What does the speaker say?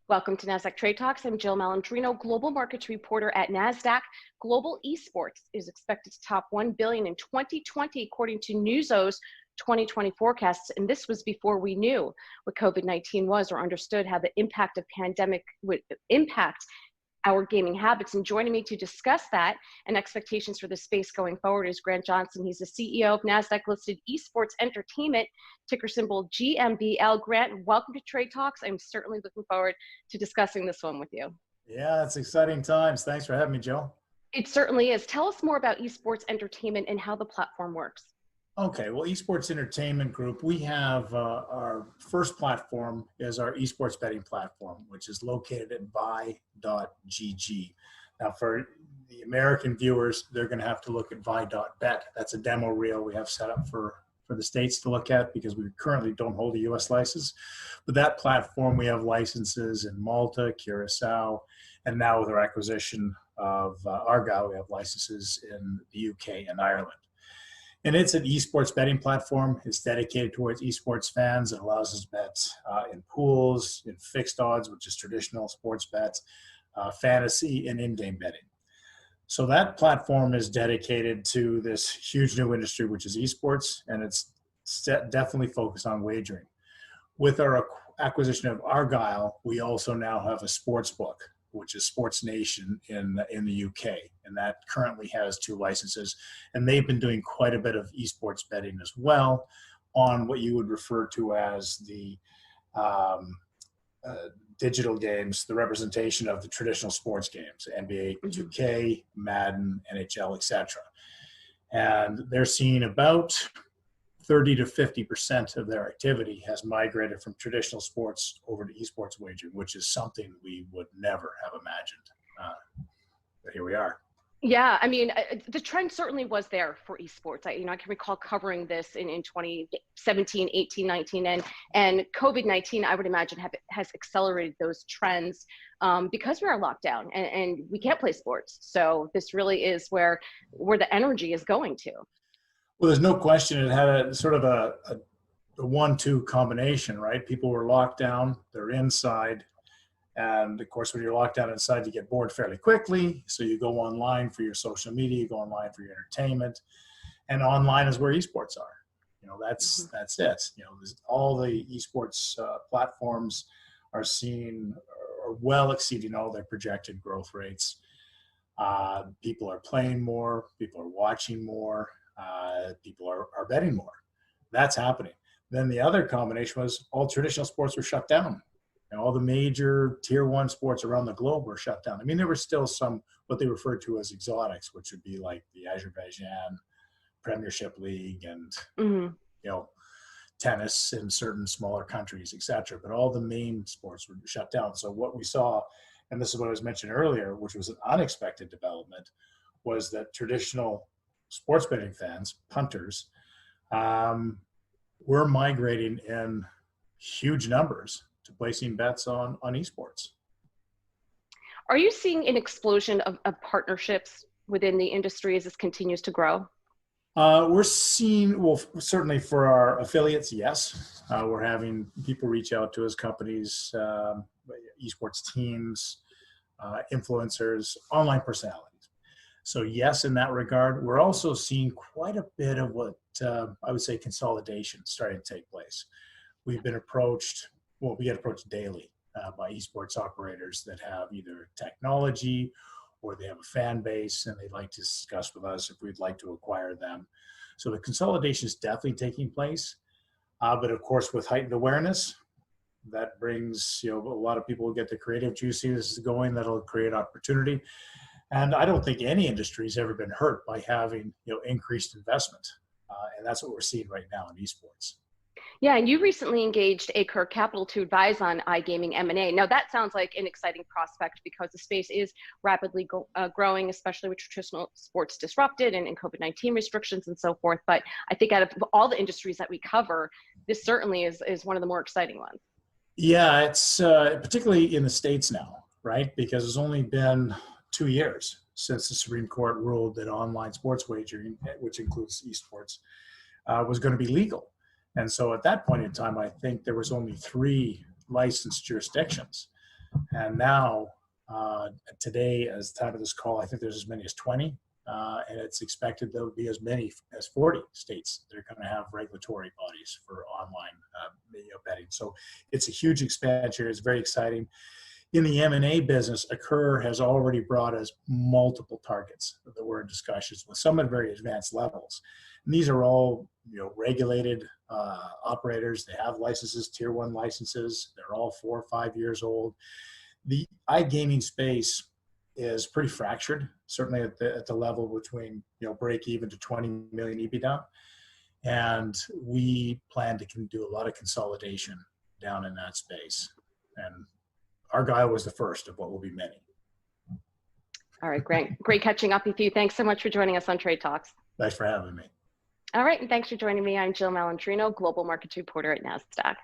Welcome to Nasdaq Trade Talks. I'm Jill Malandrino, global markets reporter at Nasdaq. Global eSports is expected to top $1 billion in 2020, according to Newzo's 2020 forecasts. And this was before we knew what COVID-19 was or understood how the impact of pandemic would impact our gaming habits. And joining me to discuss that and expectations for the space going forward is Grant Johnson. He's the CEO of Nasdaq listed eSports Entertainment, ticker symbol GMBL. Grant, welcome to Trade Talks. I'm certainly looking forward to discussing this one with you. Yeah, it's exciting times. Thanks for having me, Jill. It certainly is. Tell us more about eSports Entertainment and how the platform works. Okay, well, eSports Entertainment Group, we have our first platform is our eSports betting platform, which is located at vi.gg. Now, for the American viewers, they're going to have to look at vi.bet. That's a demo reel we have set up for the States to look at because we currently don't hold a U.S. license. But that platform, we have licenses in Malta, Curacao, and now with our acquisition of Argyle, we have licenses in the U.K. and Ireland. And it's an esports betting platform. It's dedicated towards esports fans. It allows us to bet in pools, in fixed odds, which is traditional sports bets, fantasy, and in-game betting. So that platform is dedicated to this huge new industry, which is esports, and it's definitely focused on wagering. With our acquisition of Argyle, we also now have a sports book, which is Sports Nation in the UK, and that currently has 2 licenses, and they've been doing quite a bit of esports betting as well on what you would refer to as the digital games, the representation of the traditional sports games, NBA 2K, Madden, NHL, etc. And they're seeing about 30 to 50% of their activity has migrated from traditional sports over to esports wagering, which is something we would never have imagined. But here we are. Yeah, I mean, the trend certainly was there for esports. I can recall covering this in 2017, 18, 19, and COVID-19, I would imagine, has accelerated those trends because we're locked down and we can't play sports. So this really is where the energy is going to. Well, there's no question it had a sort of a 1-2 combination, right? People were locked down, they're inside. And of course, when you're locked down inside, you get bored fairly quickly. So you go online for your social media, you go online for your entertainment. And online is where esports are. That's it. All the esports platforms are well exceeding all their projected growth rates. People are playing more, people are watching more. People are betting more. That's happening. Then the other combination was all traditional sports were shut down. All the major tier 1 sports around the globe were shut down. I mean, there were still some what they referred to as exotics, which would be like the Azerbaijan Premiership League and tennis in certain smaller countries, etc. But all the main sports were shut down. So what we saw, and this is what I was mentioning earlier, which was an unexpected development, was that traditional sports betting fans, punters, were migrating in huge numbers to placing bets on esports. Are you seeing an explosion of partnerships within the industry as this continues to grow? We're seeing, well, certainly for our affiliates, yes. We're having people reach out to us, companies, esports teams, influencers, online personalities. So yes, in that regard. We're also seeing quite a bit of what I would say consolidation starting to take place. We've been approached, we get approached daily by esports operators that have either technology or they have a fan base and they'd like to discuss with us if we'd like to acquire them. So the consolidation is definitely taking place. But of course, with heightened awareness, that brings, a lot of people will get the creative juices going that'll create opportunity. And I don't think any industry has ever been hurt by having, increased investment. And that's what we're seeing right now in esports. Yeah, and you recently engaged Acre Capital to advise on iGaming M&A. Now that sounds like an exciting prospect because the space is rapidly growing, especially with traditional sports disrupted and COVID-19 restrictions and so forth. But I think out of all the industries that we cover, this certainly is one of the more exciting ones. Yeah, it's particularly in the States now, right? Because it's only been 2 years since the Supreme Court ruled that online sports wagering, which includes esports, was going to be legal. And so at that point in time, I think there was only 3 licensed jurisdictions. And now, today, as the time of this call, I think there's as many as 20, and it's expected there will be as many as 40 states that are going to have regulatory bodies for online betting. So it's a huge expansion. It's very exciting. In the M&A business, Occur has already brought us multiple targets that we're in discussions with, some at very advanced levels. And these are all, regulated operators. They have licenses, tier 1 licenses. They're all 4 or 5 years old. The iGaming space is pretty fractured, certainly at the level between break even to 20 million EBITDA. And we plan to do a lot of consolidation down in that space. And Argyle was the first of what will be many. All right, great catching up with you. Thanks so much for joining us on Trade Talks. Thanks for having me. All right, and thanks for joining me. I'm Jill Malandrino, Global Markets Reporter at Nasdaq.